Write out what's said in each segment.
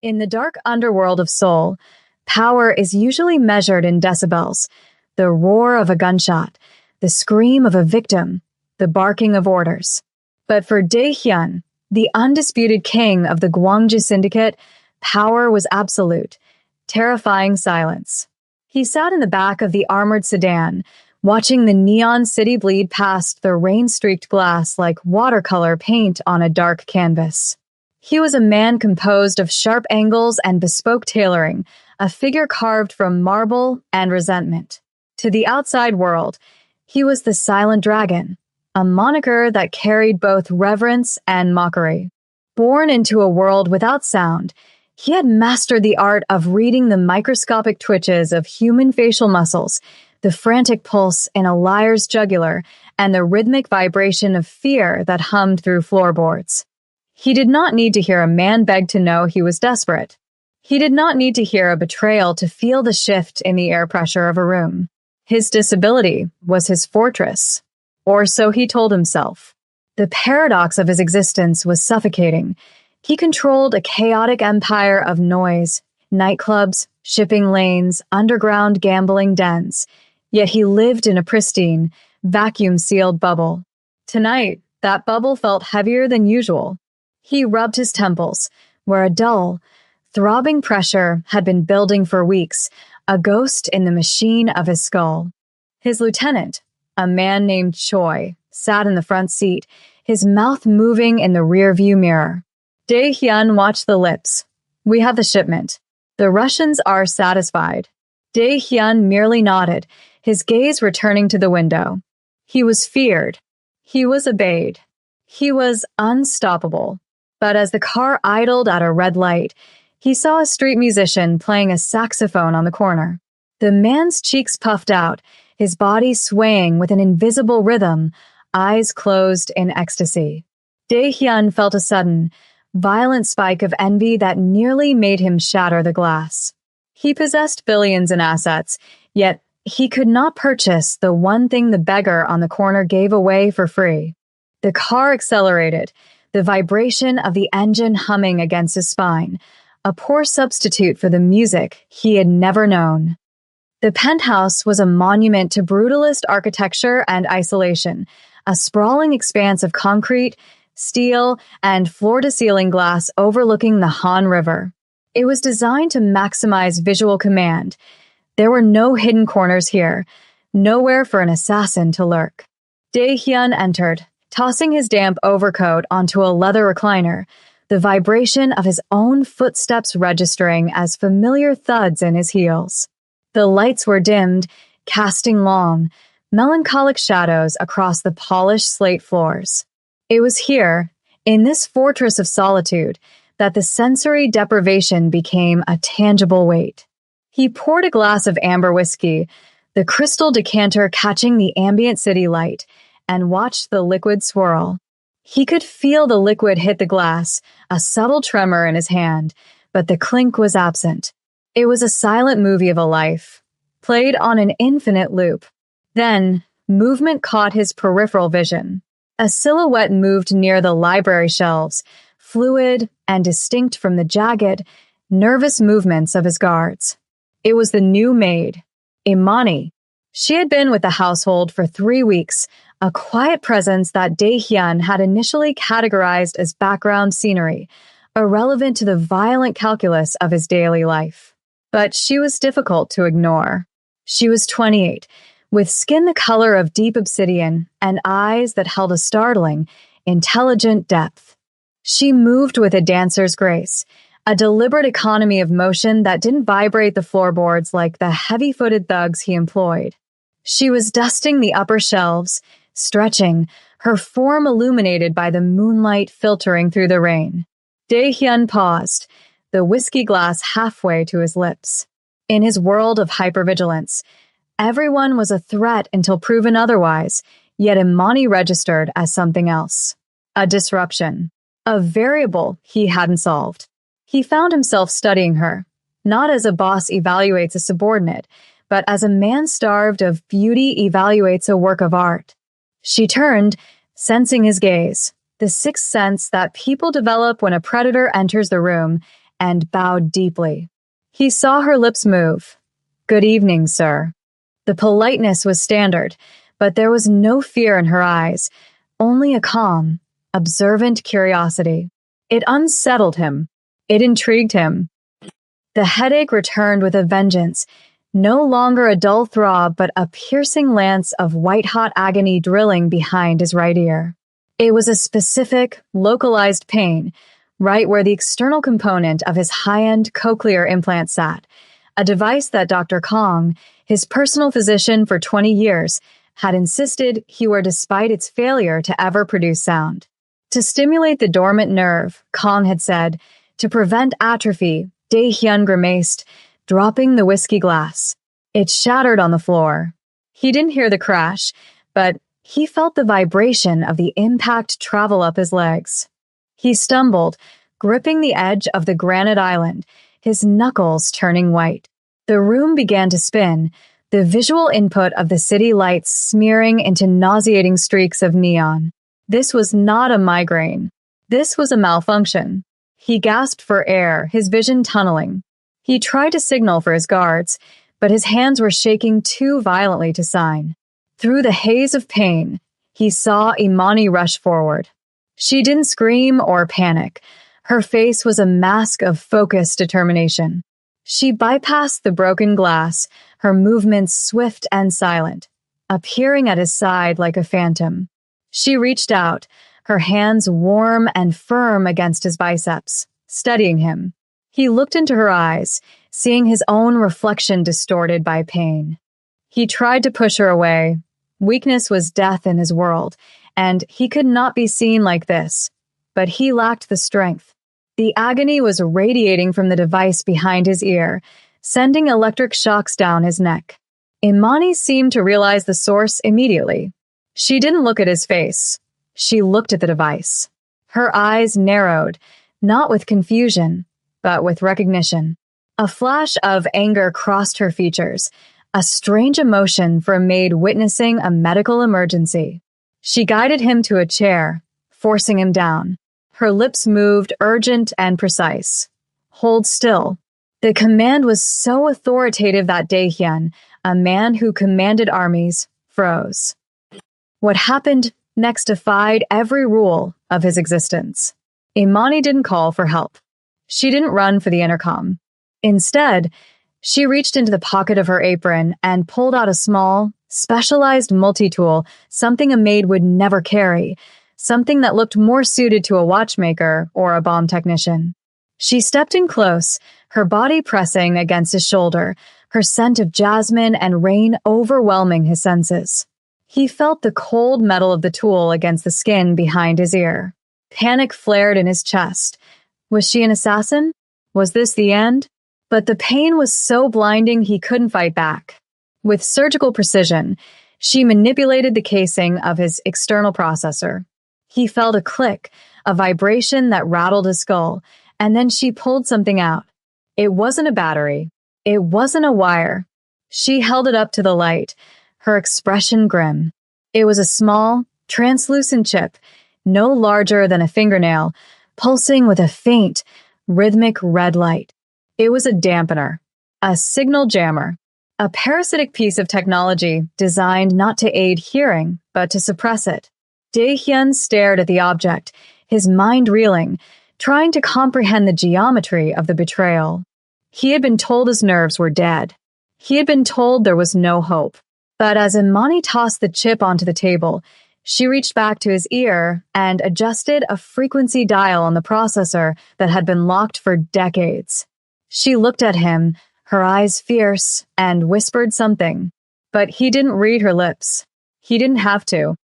In the dark underworld of Seoul, power is usually measured in decibels: the roar of a gunshot, the scream of a victim, the barking of orders. But for Dae-hyun, the undisputed king of the Gwangju Syndicate, power was absolute, terrifying silence. He sat in the back of the armored sedan, watching the neon city bleed past the rain-streaked glass like watercolor paint on a dark canvas. He was a man composed of sharp angles and bespoke tailoring, a figure carved from marble and resentment. To the outside world, he was the Silent Dragon, a moniker that carried both reverence and mockery. Born into a world without sound, he had mastered the art of reading the microscopic twitches of human facial muscles, the frantic pulse in a liar's jugular, and the rhythmic vibration of fear that hummed through floorboards. He did not need to hear a man beg to know he was desperate. He did not need to hear a betrayal to feel the shift in the air pressure of a room. His disability was his fortress, or so he told himself. The paradox of his existence was suffocating. He controlled a chaotic empire of noise, nightclubs, shipping lanes, underground gambling dens, yet he lived in a pristine, vacuum-sealed bubble. Tonight, that bubble felt heavier than usual. He rubbed his temples, where a dull, throbbing pressure had been building for weeks, a ghost in the machine of his skull. His lieutenant, a man named Choi, sat in the front seat, his mouth moving in the rearview mirror. Dae-hyun watched the lips. "We have the shipment. The Russians are satisfied." Dae-hyun merely nodded, his gaze returning to the window. He was feared. He was obeyed. He was unstoppable. But as the car idled at a red light, he saw a street musician playing a saxophone on the corner. The man's cheeks puffed out, his body swaying with an invisible rhythm, eyes closed in ecstasy. Dae-hyun felt a sudden, violent spike of envy that nearly made him shatter the glass. He possessed billions in assets, yet he could not purchase the one thing the beggar on the corner gave away for free. The car accelerated, the vibration of the engine humming against his spine, a poor substitute for the music he had never known. The penthouse was a monument to brutalist architecture and isolation, a sprawling expanse of concrete, steel, and floor-to-ceiling glass overlooking the Han River. It was designed to maximize visual command. There were no hidden corners here, nowhere for an assassin to lurk. Dae-hyun entered, tossing his damp overcoat onto a leather recliner, the vibration of his own footsteps registering as familiar thuds in his heels. The lights were dimmed, casting long, melancholic shadows across the polished slate floors. It was here, in this fortress of solitude, that the sensory deprivation became a tangible weight. He poured a glass of amber whiskey, the crystal decanter catching the ambient city light, and watched the liquid swirl. He could feel the liquid hit the glass, a subtle tremor in his hand, but the clink was absent. It was a silent movie of a life, played on an infinite loop. Then, movement caught his peripheral vision. A silhouette moved near the library shelves, fluid and distinct from the jagged, nervous movements of his guards. It was the new maid, Imani. She had been with the household for 3 weeks, a quiet presence that Dae-hyun had initially categorized as background scenery, irrelevant to the violent calculus of his daily life. But she was difficult to ignore. She was 28, with skin the color of deep obsidian and eyes that held a startling, intelligent depth. She moved with a dancer's grace, a deliberate economy of motion that didn't vibrate the floorboards like the heavy-footed thugs he employed. She was dusting the upper shelves, stretching, her form illuminated by the moonlight filtering through the rain. Dae-hyun paused, the whiskey glass halfway to his lips. In his world of hypervigilance, everyone was a threat until proven otherwise, yet Imani registered as something else. A disruption. A variable he hadn't solved. He found himself studying her, not as a boss evaluates a subordinate, but as a man starved of beauty evaluates a work of art. She turned, sensing his gaze, the sixth sense that people develop when a predator enters the room, and bowed deeply. He saw her lips move. "Good evening, sir." The politeness was standard, but there was no fear in her eyes, only a calm, observant curiosity. It unsettled him. It intrigued him. The headache returned with a vengeance, no longer a dull throb, but a piercing lance of white-hot agony drilling behind his right ear. It was a specific, localized pain, right where the external component of his high-end cochlear implant sat, a device that Dr. Kong, his personal physician for 20 years, had insisted he wore despite its failure to ever produce sound. To stimulate the dormant nerve, Kong had said, to prevent atrophy, Dae-hyun grimaced, dropping the whiskey glass. It shattered on the floor. He didn't hear the crash, but he felt the vibration of the impact travel up his legs. He stumbled, gripping the edge of the granite island, his knuckles turning white. The room began to spin, the visual input of the city lights smearing into nauseating streaks of neon. This was not a migraine. This was a malfunction. He gasped for air, his vision tunneling. He tried to signal for his guards, but his hands were shaking too violently to sign. Through the haze of pain, he saw Imani rush forward. She didn't scream or panic. Her face was a mask of focused determination. She bypassed the broken glass, her movements swift and silent, appearing at his side like a phantom. She reached out, her hands warm and firm against his biceps, steadying him. He looked into her eyes, seeing his own reflection distorted by pain. He tried to push her away. Weakness was death in his world, and he could not be seen like this. But he lacked the strength. The agony was radiating from the device behind his ear, sending electric shocks down his neck. Imani seemed to realize the source immediately. She didn't look at his face. She looked at the device. Her eyes narrowed, not with confusion, but with recognition. A flash of anger crossed her features, a strange emotion for a maid witnessing a medical emergency. She guided him to a chair, forcing him down. Her lips moved, urgent and precise. "Hold still." The command was so authoritative that Dae-hyun, a man who commanded armies, froze. What happened next defied every rule of his existence. Imani didn't call for help. She didn't run for the intercom. Instead, she reached into the pocket of her apron and pulled out a small, specialized multi-tool, something a maid would never carry, something that looked more suited to a watchmaker or a bomb technician. She stepped in close, her body pressing against his shoulder, her scent of jasmine and rain overwhelming his senses. He felt the cold metal of the tool against the skin behind his ear. Panic flared in his chest. Was she an assassin? Was this the end? But the pain was so blinding he couldn't fight back. With surgical precision, she manipulated the casing of his external processor. He felt a click, a vibration that rattled his skull, and then she pulled something out. It wasn't a battery. It wasn't a wire. She held it up to the light, her expression grim. It was a small, translucent chip, no larger than a fingernail, pulsing with a faint, rhythmic red light. It was a dampener, a signal jammer, a parasitic piece of technology designed not to aid hearing, but to suppress it. Dae-hyun stared at the object, his mind reeling, trying to comprehend the geometry of the betrayal. He had been told his nerves were dead. He had been told there was no hope. But as Imani tossed the chip onto the table, she reached back to his ear and adjusted a frequency dial on the processor that had been locked for decades. She looked at him, her eyes fierce, and whispered something. But he didn't read her lips. He didn't have to.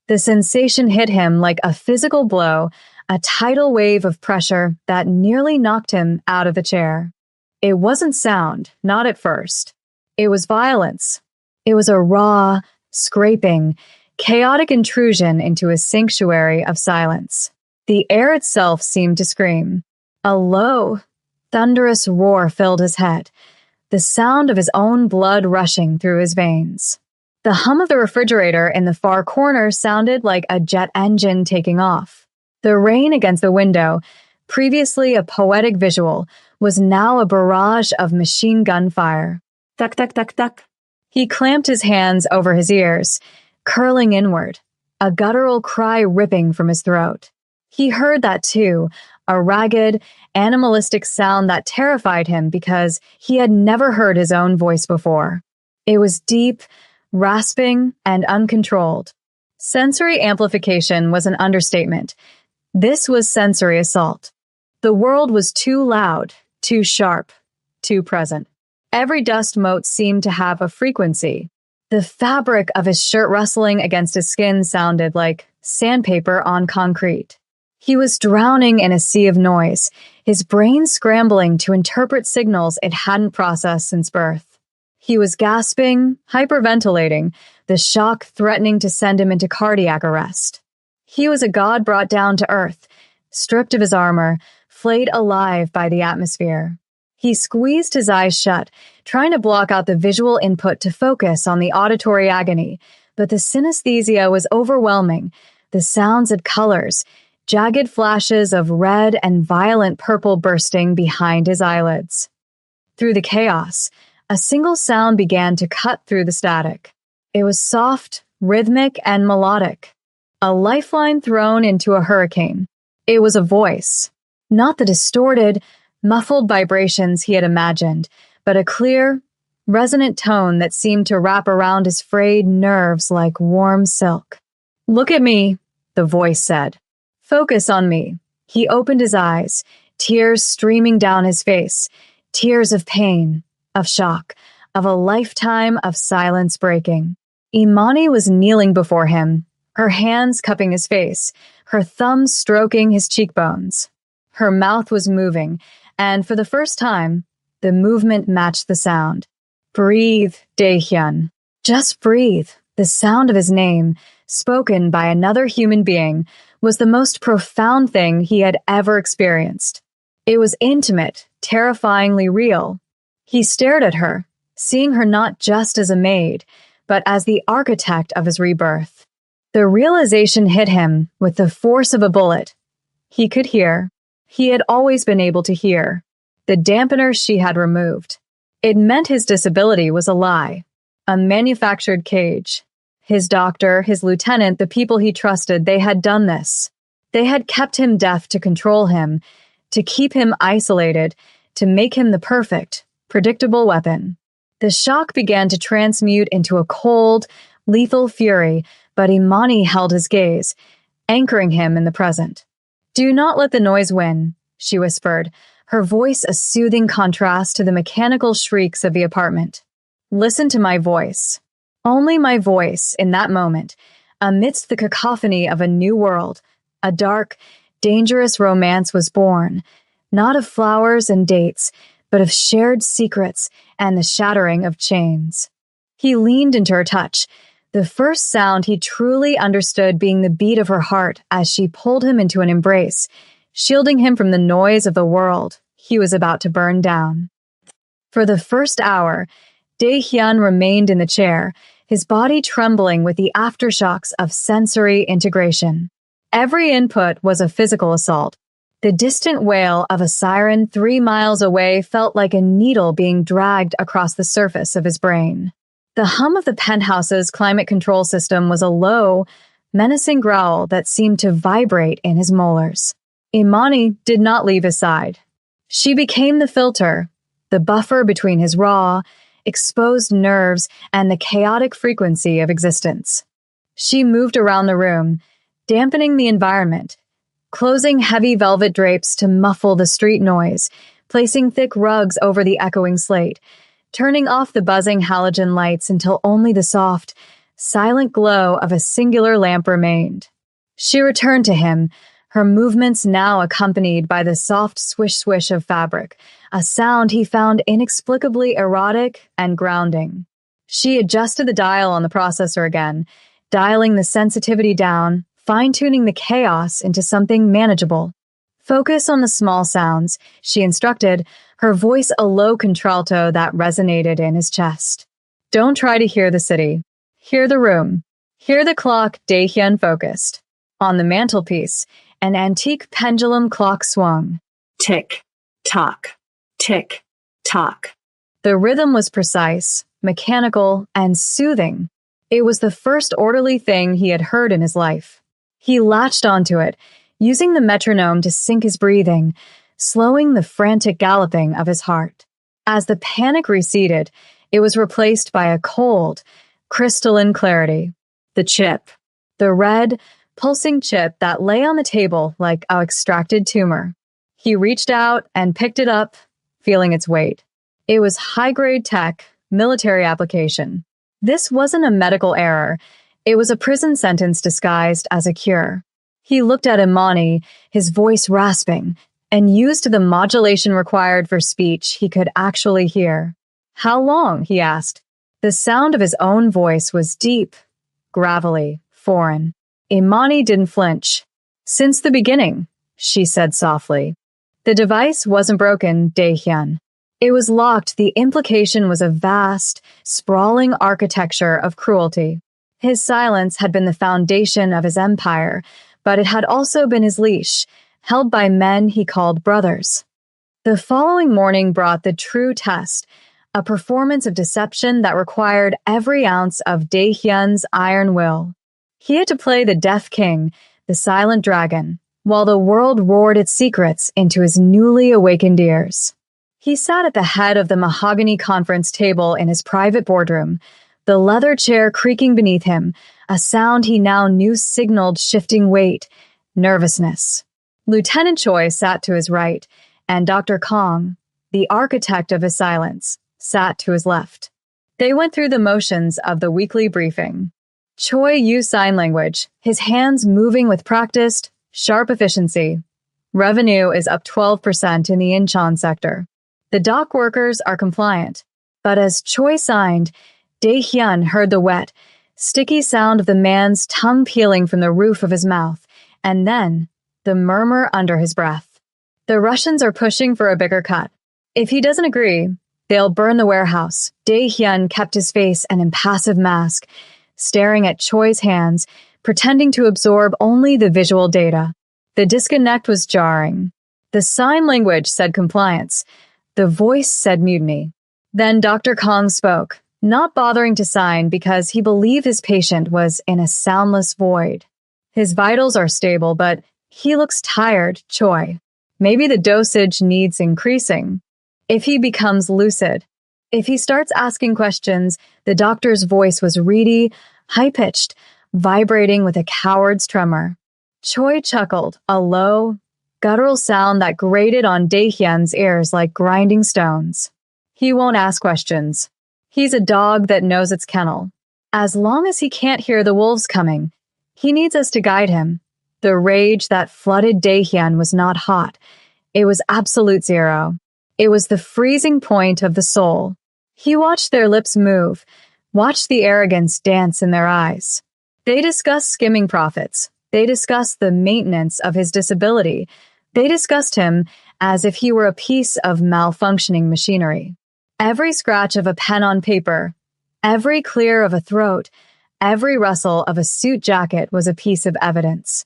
The sensation hit him like a physical blow, a tidal wave of pressure that nearly knocked him out of the chair. It wasn't sound, not at first. It was violence. It was a raw, scraping, chaotic intrusion into a sanctuary of silence. The air itself seemed to scream. A low, thunderous roar filled his head, the sound of his own blood rushing through his veins. The hum of the refrigerator in the far corner sounded like a jet engine taking off. The rain against the window, previously a poetic visual, was now a barrage of machine gun fire. Tuck, tuck, tuck, tuck. He clamped his hands over his ears, curling inward, a guttural cry ripping from his throat. He heard that too, a ragged, animalistic sound that terrified him because he had never heard his own voice before. It was deep, rasping, and uncontrolled. Sensory amplification was an understatement. This was sensory assault. The world was too loud, too sharp, too present. Every dust mote seemed to have a frequency. The fabric of his shirt rustling against his skin sounded like sandpaper on concrete. He was drowning in a sea of noise, his brain scrambling to interpret signals it hadn't processed since birth. He was gasping, hyperventilating, the shock threatening to send him into cardiac arrest. He was a god brought down to earth, stripped of his armor, flayed alive by the atmosphere. He squeezed his eyes shut, trying to block out the visual input to focus on the auditory agony, but the synesthesia was overwhelming. The sounds had colors, jagged flashes of red and violent purple bursting behind his eyelids. Through the chaos, a single sound began to cut through the static. It was soft, rhythmic, and melodic. A lifeline thrown into a hurricane. It was a voice. Not the distorted, muffled vibrations he had imagined, but a clear, resonant tone that seemed to wrap around his frayed nerves like warm silk. "Look at me," the voice said. "Focus on me." He opened his eyes, tears streaming down his face, tears of pain, of shock, of a lifetime of silence breaking. Imani was kneeling before him, her hands cupping his face, her thumbs stroking his cheekbones. Her mouth was moving, and for the first time, the movement matched the sound. "Breathe, Daehyun. Just breathe." The sound of his name, spoken by another human being, was the most profound thing he had ever experienced. It was intimate, terrifyingly real. He stared at her, seeing her not just as a maid, but as the architect of his rebirth. The realization hit him with the force of a bullet. He could hear. He had always been able to hear. The dampener she had removed. It meant his disability was a lie, a manufactured cage. His doctor, his lieutenant, the people he trusted, they had done this. They had kept him deaf to control him, to keep him isolated, to make him the perfect, predictable weapon. The shock began to transmute into a cold, lethal fury, but Imani held his gaze, anchoring him in the present. "Do not let the noise win," she whispered, her voice a soothing contrast to the mechanical shrieks of the apartment. "Listen to my voice." Only my voice in that moment, amidst the cacophony of a new world, a dark, dangerous romance was born, not of flowers and dates, but of shared secrets and the shattering of chains. He leaned into her touch, the first sound he truly understood being the beat of her heart as she pulled him into an embrace, shielding him from the noise of the world he was about to burn down. For the first hour, Daehyun remained in the chair, his body trembling with the aftershocks of sensory integration. Every input was a physical assault. The distant wail of a siren 3 miles away felt like a needle being dragged across the surface of his brain. The hum of the penthouse's climate control system was a low, menacing growl that seemed to vibrate in his molars. Imani did not leave his side. She became the filter, the buffer between his raw, exposed nerves and the chaotic frequency of existence. She moved around the room, dampening the environment, closing heavy velvet drapes to muffle the street noise, placing thick rugs over the echoing slate, turning off the buzzing halogen lights until only the soft, silent glow of a singular lamp remained. She returned to him, her movements now accompanied by the soft swish-swish of fabric, a sound he found inexplicably erotic and grounding. She adjusted the dial on the processor again, dialing the sensitivity down, fine-tuning the chaos into something manageable. "Focus on the small sounds," she instructed, her voice a low contralto that resonated in his chest. "Don't try to hear the city. Hear the room. Hear the clock," Daehyun focused. On the mantelpiece, An antique pendulum clock swung. Tick, tock, tick, tock. The rhythm was precise, mechanical, and soothing. It was the first orderly thing he had heard in his life. He latched onto it, using the metronome to sync his breathing, slowing the frantic galloping of his heart. As the panic receded, it was replaced by a cold, crystalline clarity. The chip. The red, pulsing chip that lay on the table like an extracted tumor. He reached out and picked it up, feeling its weight. It was high-grade tech, military application. This wasn't a medical error. It was a prison sentence disguised as a cure. He looked at Imani, his voice rasping, and used the modulation required for speech he could actually hear. How long? He asked. The sound of his own voice was deep, gravelly, foreign. Imani didn't flinch. Since the beginning, she said softly. The device wasn't broken, Dae-hyun. It was locked. The implication was a vast, sprawling architecture of cruelty. His silence had been the foundation of his empire, but it had also been his leash, held by men he called brothers. The following morning brought the true test, a performance of deception that required every ounce of Dae-hyun's iron will. He had to play the Deaf King, the silent dragon, while the world roared its secrets into his newly awakened ears. He sat at the head of the mahogany conference table in his private boardroom, the leather chair creaking beneath him, a sound he now knew signaled shifting weight, nervousness. Lieutenant Choi sat to his right, and Dr. Kong, the architect of his silence, sat to his left. They went through the motions of the weekly briefing. Choi used sign language, his hands moving with practiced, sharp efficiency. Revenue is up 12% in the Incheon sector. The dock workers are compliant. But as Choi signed, Dae-hyun heard the wet, sticky sound of the man's tongue peeling from the roof of his mouth, and then the murmur under his breath. The Russians are pushing for a bigger cut. If he doesn't agree, they'll burn the warehouse. Dae-hyun kept his face an impassive mask, staring at Choi's hands, pretending to absorb only the visual data. The disconnect was jarring. The sign language said compliance. The voice said mutiny. Then Dr. Kong spoke, not bothering to sign because he believed his patient was in a soundless void. His vitals are stable, but he looks tired, Choi. Maybe the dosage needs increasing. If he becomes lucid, if he starts asking questions, the doctor's voice was reedy, high-pitched, vibrating with a coward's tremor. Choi chuckled, a low, guttural sound that grated on Dae-hyun's ears like grinding stones. He won't ask questions. He's a dog that knows its kennel. As long as he can't hear the wolves coming, he needs us to guide him. The rage that flooded Dae-hyun was not hot. It was absolute zero. It was the freezing point of the soul. He watched their lips move, watched the arrogance dance in their eyes. They discussed skimming profits. They discussed the maintenance of his disability. They discussed him as if he were a piece of malfunctioning machinery. Every scratch of a pen on paper, every clear of a throat, every rustle of a suit jacket was a piece of evidence.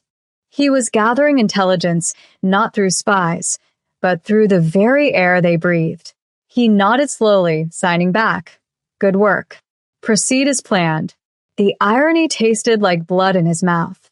He was gathering intelligence not through spies, but through the very air they breathed. He nodded slowly, signing back. Good work. Proceed as planned. The irony tasted like blood in his mouth.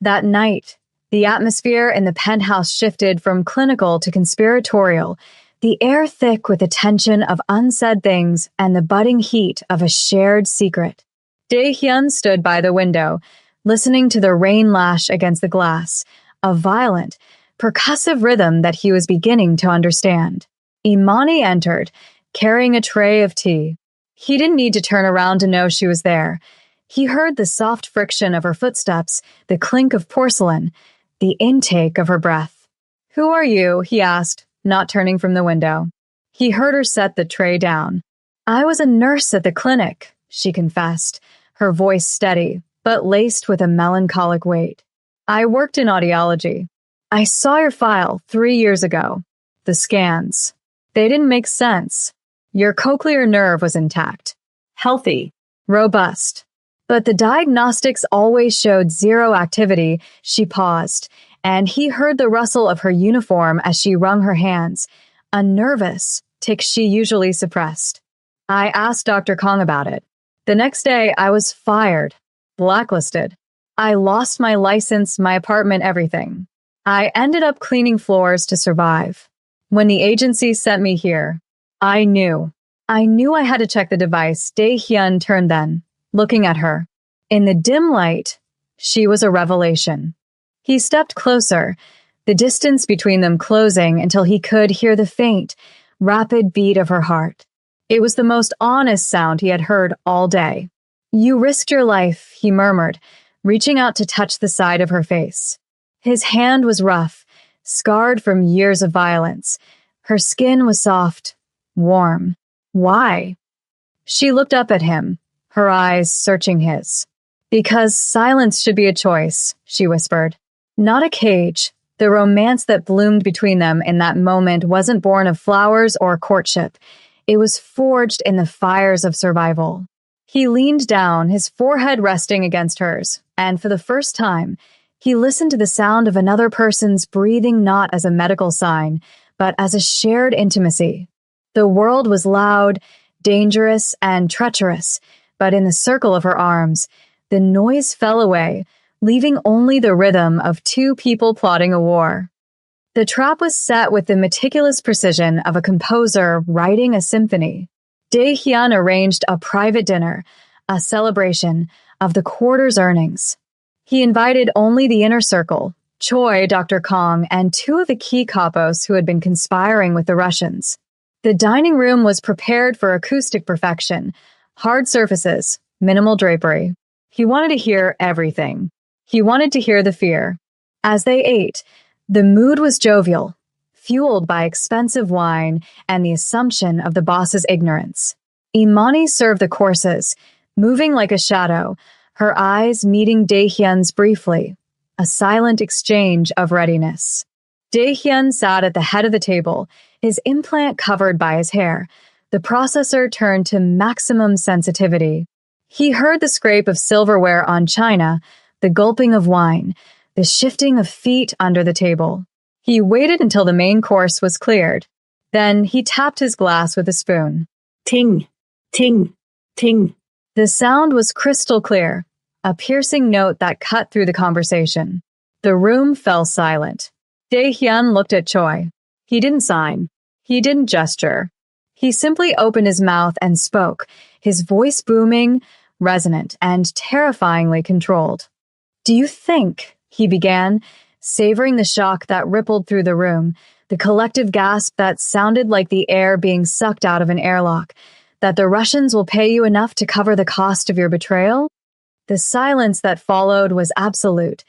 That night, the atmosphere in the penthouse shifted from clinical to conspiratorial, the air thick with the tension of unsaid things and the budding heat of a shared secret. Dae-hyun stood by the window, listening to the rain lash against the glass, a violent, percussive rhythm that he was beginning to understand. Imani entered, carrying a tray of tea. He didn't need to turn around to know she was there. He heard the soft friction of her footsteps, the clink of porcelain, the intake of her breath. "Who are you?" he asked, not turning from the window. He heard her set the tray down. "I was a nurse at the clinic," she confessed, her voice steady, but laced with a melancholic weight. "I worked in audiology. I saw your file 3 years ago. The scans. They didn't make sense. Your cochlear nerve was intact. Healthy. Robust. But the diagnostics always showed zero activity." She paused, and he heard the rustle of her uniform as she wrung her hands, a nervous tick she usually suppressed. I asked Dr. Kong about it. The next day, I was fired, blacklisted. I lost my license, my apartment, everything. I ended up cleaning floors to survive. When the agency sent me here, I knew. I knew I had to check the device. Dae-hyun turned then, looking at her. In the dim light, she was a revelation. He stepped closer, the distance between them closing until he could hear the faint, rapid beat of her heart. It was the most honest sound he had heard all day. "You risked your life," he murmured, reaching out to touch the side of her face. His hand was rough, scarred from years of violence. Her skin was soft, warm. Why? She looked up at him, her eyes searching his. "Because silence should be a choice," she whispered. Not a cage. The romance that bloomed between them in that moment wasn't born of flowers or courtship. It was forged in the fires of survival. He leaned down, his forehead resting against hers, and for the first time, he listened to the sound of another person's breathing not as a medical sign, but as a shared intimacy. The world was loud, dangerous, and treacherous, but in the circle of her arms, the noise fell away, leaving only the rhythm of two people plotting a war. The trap was set with the meticulous precision of a composer writing a symphony. Dae-hyun arranged a private dinner, a celebration of the quarter's earnings. He invited only the inner circle, Choi, Dr. Kong, and two of the key capos who had been conspiring with the Russians. The dining room was prepared for acoustic perfection, hard surfaces, minimal drapery. He wanted to hear everything. He wanted to hear the fear. As they ate, the mood was jovial, fueled by expensive wine and the assumption of the boss's ignorance. Imani served the courses, moving like a shadow, her eyes meeting Dae-hyun's briefly, a silent exchange of readiness. Dae-hyun sat at the head of the table, his implant covered by his hair, the processor turned to maximum sensitivity. He heard the scrape of silverware on china, the gulping of wine, the shifting of feet under the table. He waited until the main course was cleared. Then he tapped his glass with a spoon. Ting, ting, ting. The sound was crystal clear, a piercing note that cut through the conversation. The room fell silent. Dae-hyun looked at Choi. He didn't sign. He didn't gesture. He simply opened his mouth and spoke, his voice booming, resonant, and terrifyingly controlled. "Do you think," he began, savoring the shock that rippled through the room, the collective gasp that sounded like the air being sucked out of an airlock, "that the Russians will pay you enough to cover the cost of your betrayal?" The silence that followed was absolute,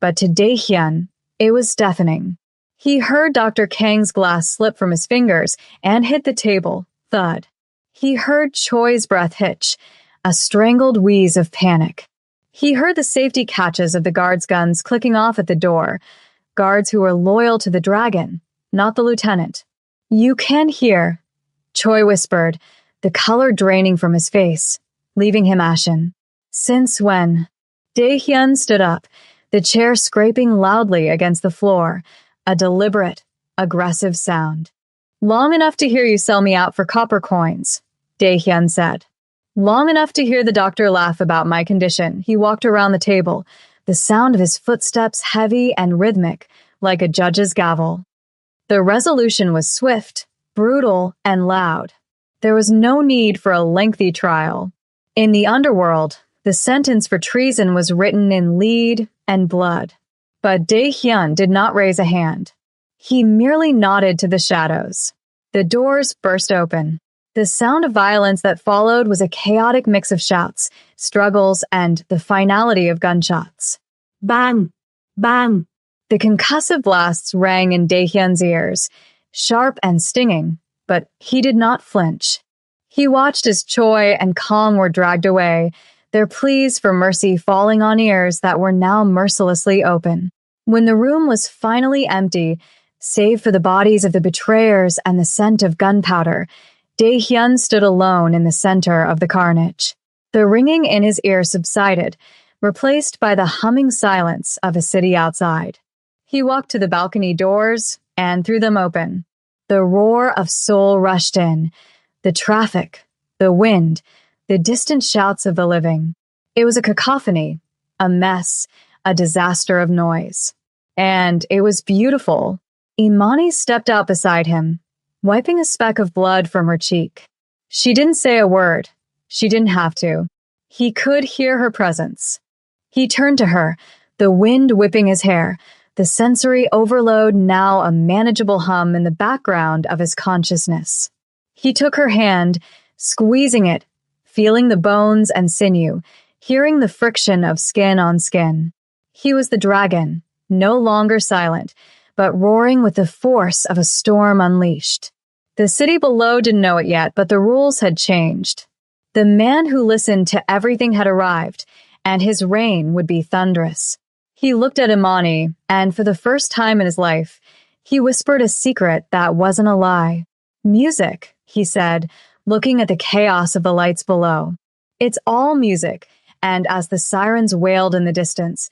but to Dae-hyun, it was deafening. He heard Dr. Kang's glass slip from his fingers and hit the table, thud. He heard Choi's breath hitch, a strangled wheeze of panic. He heard the safety catches of the guards' guns clicking off at the door, guards who were loyal to the dragon, not the lieutenant. "You can hear," Choi whispered, the color draining from his face, leaving him ashen. "Since when?" Dae-hyun stood up, the chair scraping loudly against the floor, a deliberate, aggressive sound. "Long enough to hear you sell me out for copper coins," Dae-hyun said. Long enough to hear the doctor laugh about my condition. He walked around the table, the sound of his footsteps heavy and rhythmic, like a judge's gavel. The resolution was swift, brutal, and loud. There was no need for a lengthy trial. In the underworld, the sentence for treason was written in lead and blood. But Dae-hyun did not raise a hand. He merely nodded to the shadows. The doors burst open. The sound of violence that followed was a chaotic mix of shouts, struggles, and the finality of gunshots. Bang! Bang! The concussive blasts rang in Dae-hyun's ears, sharp and stinging, but he did not flinch. He watched as Choi and Kong were dragged away, their pleas for mercy falling on ears that were now mercilessly open. When the room was finally empty, save for the bodies of the betrayers and the scent of gunpowder, Dae-hyun stood alone in the center of the carnage. The ringing in his ear subsided, replaced by the humming silence of a city outside. He walked to the balcony doors and threw them open. The roar of soul rushed in. The traffic, the wind, the distant shouts of the living. It was a cacophony, a mess, a disaster of noise. And it was beautiful. Imani stepped out beside him, wiping a speck of blood from her cheek. She didn't say a word. She didn't have to. He could hear her presence. He turned to her, the wind whipping his hair, the sensory overload now a manageable hum in the background of his consciousness. He took her hand, squeezing it, feeling the bones and sinew, hearing the friction of skin on skin. He was the dragon, no longer silent, but roaring with the force of a storm unleashed. The city below didn't know it yet, but the rules had changed. The man who listened to everything had arrived, and his reign would be thunderous. He looked at Imani, and for the first time in his life, he whispered a secret that wasn't a lie. Music, he said, looking at the chaos of the lights below. It's all music, and as the sirens wailed in the distance,